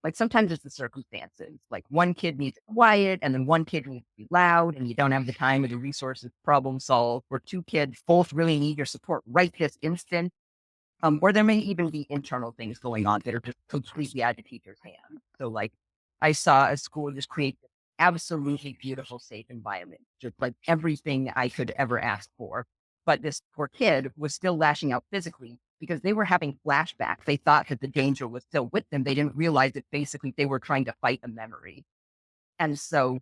Speaker 2: Like, sometimes it's the circumstances. Like, one kid needs quiet, and then one kid needs to be loud, and you don't have the time or the resources to problem solve. Or two kids both really need your support right this instant. Or there may even be internal things going on that are just completely out of the teacher's hands. So, like, I saw a school just create this absolutely beautiful, safe environment, just like everything I could ever ask for. but this poor kid was still lashing out physically because they were having flashbacks. They thought that the danger was still with them. They didn't realize that basically they were trying to fight a memory. And so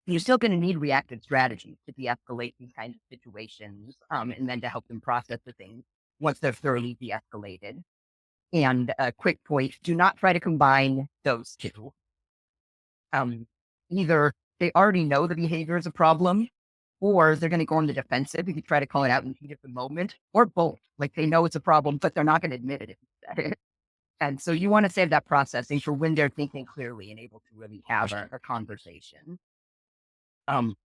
Speaker 2: you're still going to need reactive strategies to de-escalate these kinds of situations, and then to help them process the things once they're thoroughly de-escalated. And a quick point, do not try to combine those two. Either they already know the behavior is a problem, or they're going to go on the defensive if you try to call it out in the heat of the moment, or both. Like they know it's a problem, but they're not going to admit it. And so you want to save that processing for when they're thinking clearly and able to really have a conversation. Um,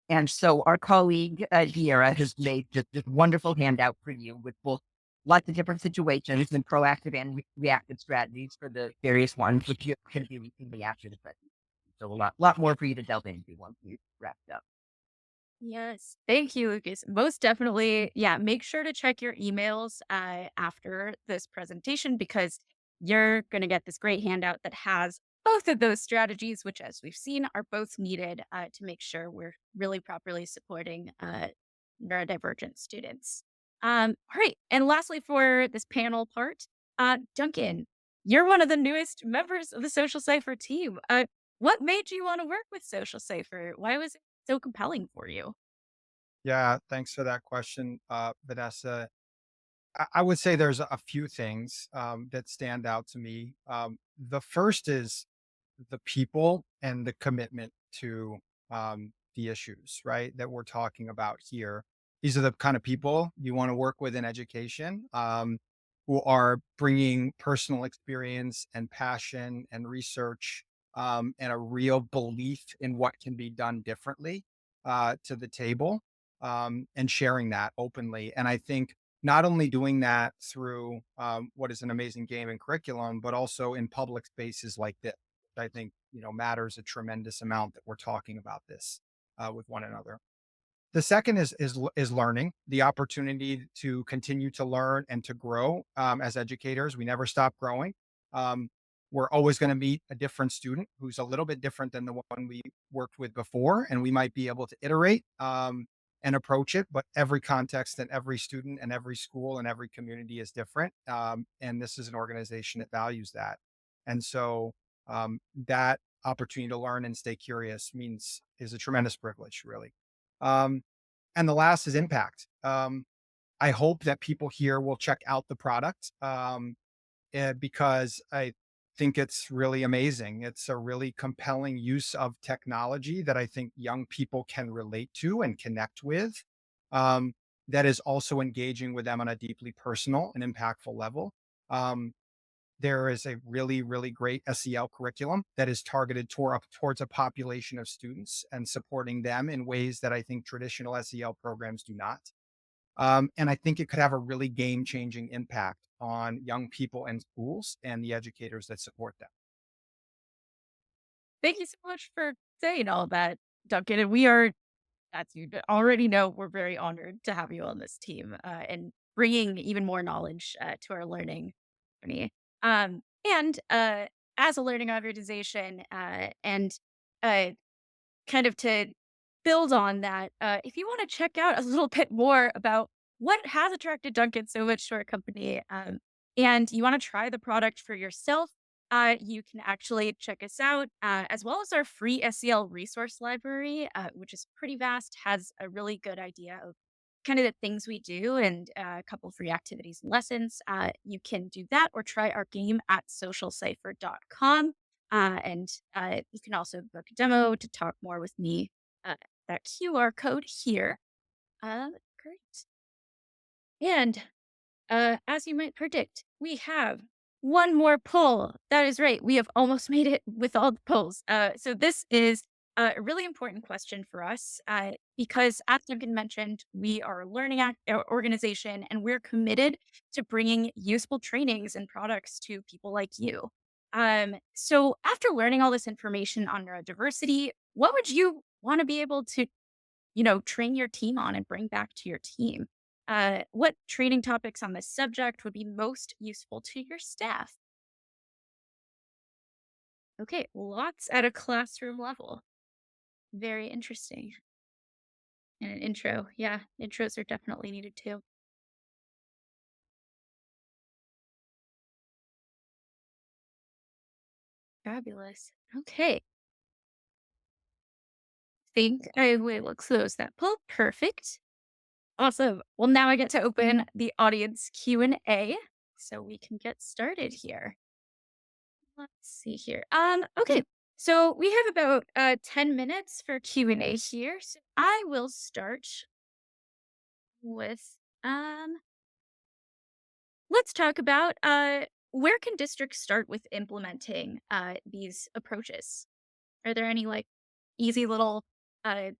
Speaker 2: and so our colleague, Diera, has made just this wonderful handout for you with both lots of different situations and proactive and reactive strategies for the various ones, which you can be recently after the presentation. So a lot more for you to delve into once we've wrapped up.
Speaker 1: Yes. Thank you, Lucas. Most definitely. Yeah. Make sure to check your emails after this presentation because you're going to get this great handout that has both of those strategies, which, as we've seen, are both needed to make sure we're really properly supporting neurodivergent students. All right. And lastly, for this panel part, Duncan, you're one of the newest members of the Social Cipher team. What made you want to work with Social Cipher? Why was it so compelling for you?
Speaker 3: Yeah, thanks for that question, Vanessa. I would say there's a few things that stand out to me. The first is the people and the commitment to the issues, right, that we're talking about here. These are the kind of people you want to work with in education, who are bringing personal experience and passion and research, and a real belief in what can be done differently to the table, and sharing that openly. And I think not only doing that through what is an amazing game and curriculum, but also in public spaces like this. I think matters a tremendous amount that we're talking about this with one another. The second is learning, the opportunity to continue to learn and to grow as educators. We never stop growing. Um, we're always going to meet a different student who's a little bit different than the one we worked with before, and we might be able to iterate and approach it. But every context and every student and every school and every community is different, and this is an organization that values that. And so that opportunity to learn and stay curious means is a tremendous privilege, really. Um, and the last is impact. I hope that people here will check out the product because I think it's really amazing. It's a really compelling use of technology that I think young people can relate to and connect with. That is also engaging with them on a deeply personal and impactful level. Um, there is a really, really great SEL curriculum that is targeted towards a population of students and supporting them in ways that I think traditional SEL programs do not. And I think it could have a really game changing impact on young people and schools and the educators that support them.
Speaker 1: Thank you so much for saying all that, Duncan. And we are, as you already know, we're very honored to have you on this team and bringing even more knowledge to our learning journey. And as a learning organization, and uh, kind of to build on that, if you want to check out a little bit more about what has attracted Duncan so much to our company, and you want to try the product for yourself, you can actually check us out, as well as our free SEL resource library, which is pretty vast, has a really good idea of kind of the things we do and a couple free activities and lessons. You can do that or try our game at socialcipher.com. And you can also book a demo to talk more with me. That QR code here. Great. And as you might predict, we have one more poll. That is right. We have almost made it with all the polls. So this is a really important question for us because, as Duncan mentioned, we are a learning organization and we're committed to bringing useful trainings and products to people like you. So after learning all this information on neurodiversity, what would you want to be able to train your team on and bring back to your team? What training topics on this subject would be most useful to your staff? Okay, lots at a classroom level. Very interesting. And an intro. Yeah, intros are definitely needed too. Fabulous. Okay. Think I will close that poll. Perfect. Awesome. Well, now I get to open the audience Q&A so we can get started here. Let's see here. Okay. So we have about 10 minutes for Q&A here. So I will start with let's talk about where can districts start with implementing these approaches? Are there any like easy little uh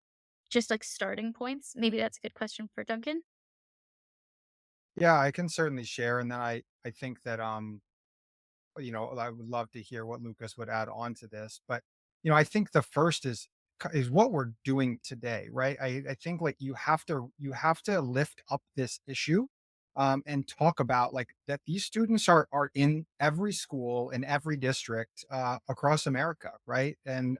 Speaker 1: just like starting points? Maybe that's a good question for Duncan.
Speaker 3: Yeah, I can certainly share, and then I think that I would love to hear what Lucas would add on to this. But, I think the first is what we're doing today, right? I think like you have to lift up this issue and talk about like that these students are in every school in every district across America, right? And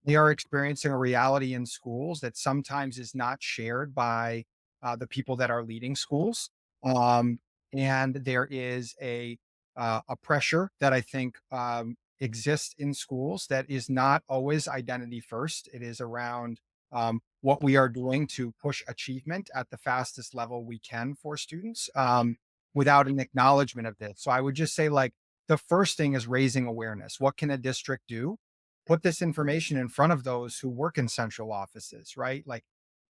Speaker 3: they are experiencing a reality in schools that sometimes is not shared by the people that are leading schools. Um, and there is a pressure that I think exists in schools that is not always identity first. It is around what we are doing to push achievement at the fastest level we can for students without an acknowledgement of this. So I would just say, like, the first thing is raising awareness. What can a district do? Put this information in front of those who work in central offices, right? Like,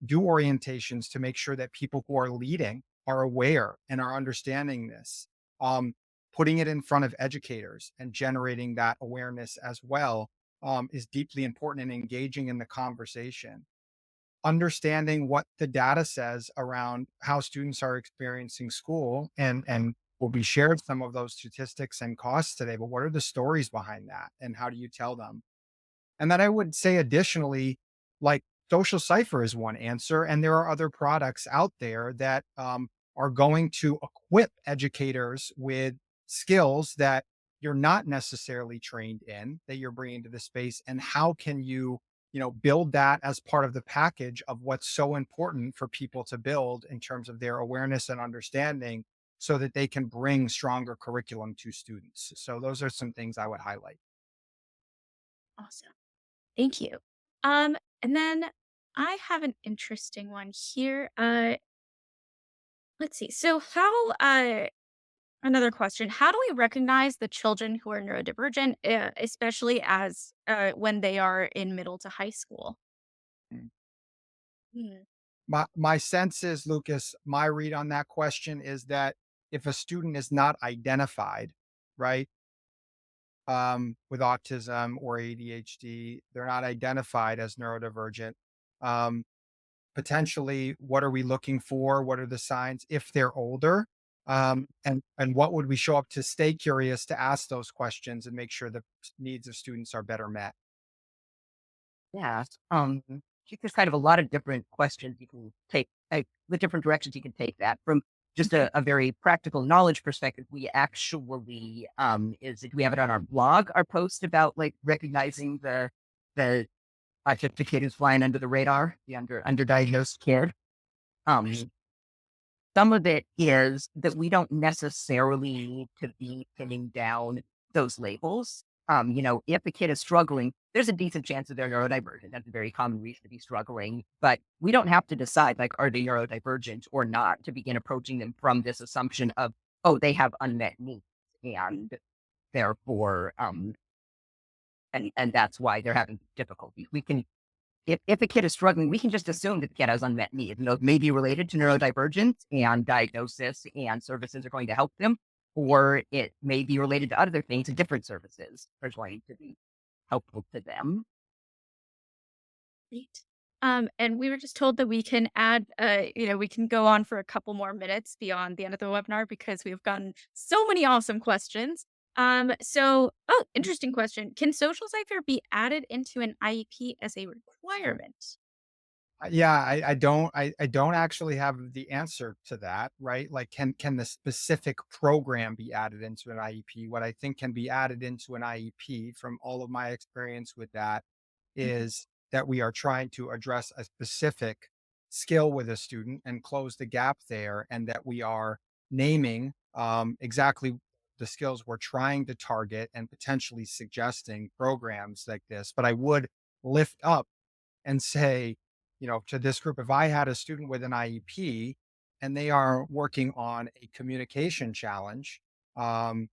Speaker 3: do orientations to make sure that people who are leading are aware and are understanding this. Um, Putting it in front of educators and generating that awareness as well is deeply important in engaging in the conversation. Understanding what the data says around how students are experiencing school, and will be shared some of those statistics and costs today, but what are the stories behind that and how do you tell them? And then I would say additionally, like, Social Cipher is one answer, and there are other products out there that are going to equip educators with skills that you're not necessarily trained in, that you're bringing to the space. And how can you build that as part of the package of what's so important for people to build in terms of their awareness and understanding, so that they can bring stronger curriculum to students. So those are some things I would highlight.
Speaker 1: Awesome. Thank you. And then I have an interesting one here. Let's see. So how another question, how do we recognize the children who are neurodivergent, especially as when they are in middle to high school? Mm,
Speaker 3: My sense is, Lucas, my read on that question is that if a student is not identified, right, with autism or ADHD, they're not identified as neurodivergent. Um, Potentially, what are we looking for? What are the signs if they're older? And what would we show up to stay curious to ask those questions and make sure the needs of students are better met?
Speaker 2: Yeah. I think there's kind of a lot of different questions you can take, like the different directions you can take that from just
Speaker 1: okay.
Speaker 2: a very practical knowledge perspective. We actually, we have it on our blog, our post about like recognizing the autistic kid who's flying under the radar, the underdiagnosed kid. Um, some of it is that we don't necessarily need to be pinning down those labels. If a kid is struggling, there's a decent chance that they're neurodivergent. That's a very common reason to be struggling. But we don't have to decide, like, are they neurodivergent or not, to begin approaching them from this assumption of, oh, they have unmet needs. And therefore, and that's why they're having difficulty. We can if a kid is struggling, we can just assume that the kid has unmet needs. And those may be related to neurodivergence, and diagnosis and services are going to help them, or it may be related to other things, and different services are going to be helpful to them.
Speaker 1: Great. And we were just told that we can add, we can go on for a couple more minutes beyond the end of the webinar because we've gotten so many awesome questions. Interesting question. Can Social Cipher be added into an IEP as a requirement?
Speaker 3: Yeah, I don't actually have the answer to that, right? Like, can the specific program be added into an IEP? What I think can be added into an IEP from all of my experience with that
Speaker 1: Mhm.
Speaker 3: is that we are trying to address a specific skill with a student and close the gap there, and that we are naming exactly the skills we're trying to target and potentially suggesting programs like this. But I would lift up and say, to this group, if I had a student with an IEP and they are working on a communication challenge, um,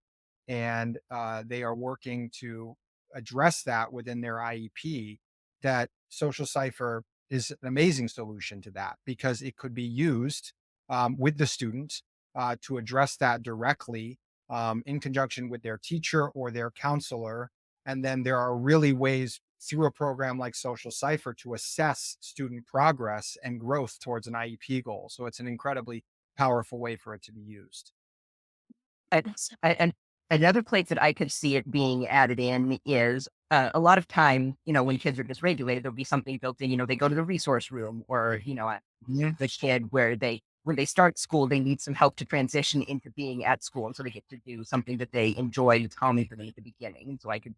Speaker 3: and they are working to address that within their IEP, that Social Cipher is an amazing solution to that because it could be used with the student to address that directly in conjunction with their teacher or their counselor. And then there are really ways through a program like Social Cipher to assess student progress and growth towards an IEP goal. So it's an incredibly powerful way for it to be used.
Speaker 2: And
Speaker 1: Awesome.
Speaker 2: and another place that I could see it being added in is, a lot of time, when kids are dysregulated, there'll be something built in, they go to the resource room or, the kid where when they start school, they need some help to transition into being at school. And so they get to do something that they enjoy that's calming for them at the beginning. So I could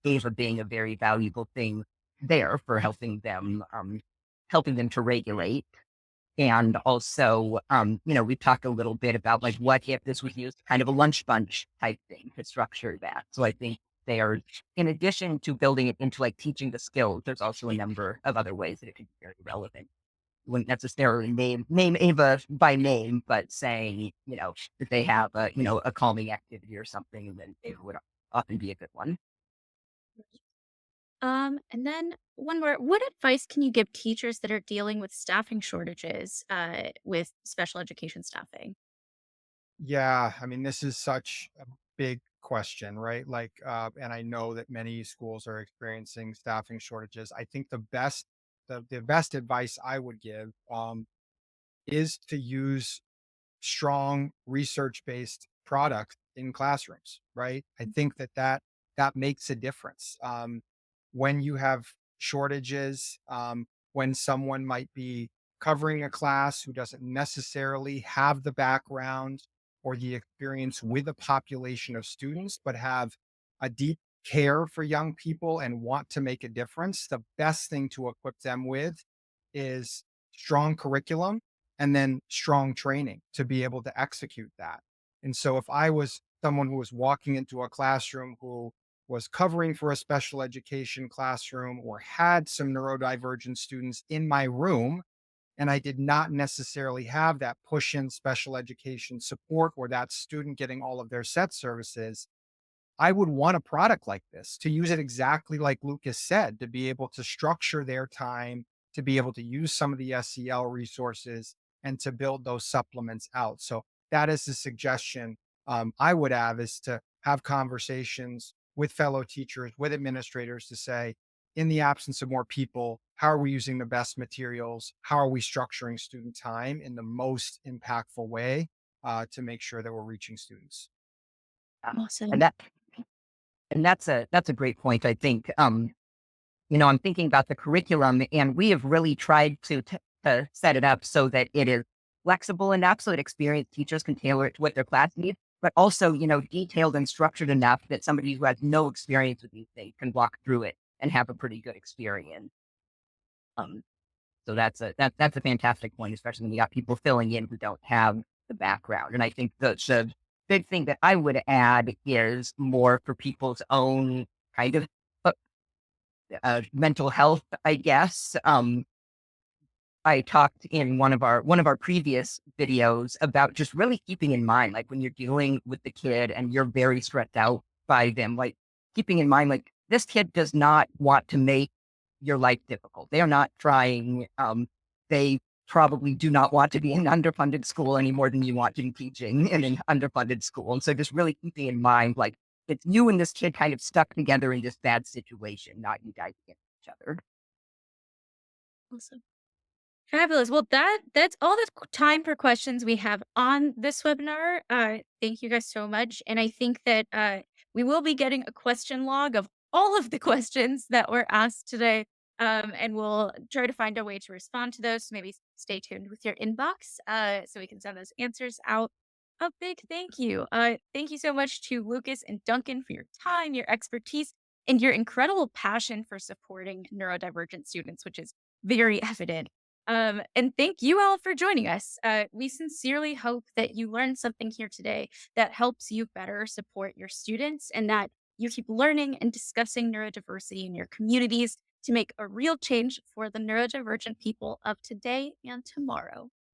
Speaker 2: see for being a very valuable thing there for helping them to regulate. And also, we've talked a little bit about like what if this was used kind of a lunch bunch type thing to structure that. So I think they are, in addition to building it into like teaching the skills, there's also a number of other ways that it could be very relevant. Wouldn't necessarily name Ava by name, but saying, that they have a calming activity or something, and then it would often be a good one.
Speaker 1: And then one more. What advice can you give teachers that are dealing with staffing shortages with special education staffing?
Speaker 3: Yeah, I mean, this is such a big question, right? Like, and I know that many schools are experiencing staffing shortages. I think the best advice I would give is to use strong research-based products in classrooms, right? I think that makes a difference. When you have shortages, when someone might be covering a class who doesn't necessarily have the background or the experience with a population of students, but have a deep care for young people and want to make a difference, the best thing to equip them with is strong curriculum and then strong training to be able to execute that. And so if I was someone who was walking into a classroom who was covering for a special education classroom or had some neurodivergent students in my room, and I did not necessarily have that push in special education support or that student getting all of their set services, I would want a product like this to use it exactly like Lucas said, to be able to structure their time, to be able to use some of the SEL resources and to build those supplements out. So that is the suggestion I would have, is to have conversations with fellow teachers, with administrators to say, in the absence of more people, how are we using the best materials? How are we structuring student time in the most impactful way to make sure that we're reaching students?
Speaker 2: Uh, and
Speaker 1: Awesome.
Speaker 2: that and that's a great point. I think I'm thinking about the curriculum, and we have really tried to set it up so that it is flexible enough so that experienced teachers can tailor it to what their class needs, but also, detailed and structured enough that somebody who has no experience with these things can walk through it and have a pretty good experience. Um, so that's a fantastic point, especially when you got people filling in who don't have the background. And I think the big thing that I would add is more for people's own kind of uh, mental health, I guess. I talked in one of our previous videos about just really keeping in mind, like when you're dealing with the kid and you're very stressed out by them, like keeping in mind, like this kid does not want to make your life difficult. They are not trying. They probably do not want to be in an underfunded school any more than you want to be teaching in an underfunded school. And so just really keeping in mind, like it's you and this kid kind of stuck together in this bad situation, not you guys against each other.
Speaker 1: Awesome. Fabulous. Well, that's all the time for questions we have on this webinar. Thank you guys so much. And I think that we will be getting a question log of all of the questions that were asked today. And we'll try to find a way to respond to those. So maybe stay tuned with your inbox so we can send those answers out. A big thank you. Thank you so much to Lucas and Duncan for your time, your expertise, and your incredible passion for supporting neurodivergent students, which is very evident And thank you all for joining us. We sincerely hope that you learned something here today that helps you better support your students and that you keep learning and discussing neurodiversity in your communities to make a real change for the neurodivergent people of today and tomorrow.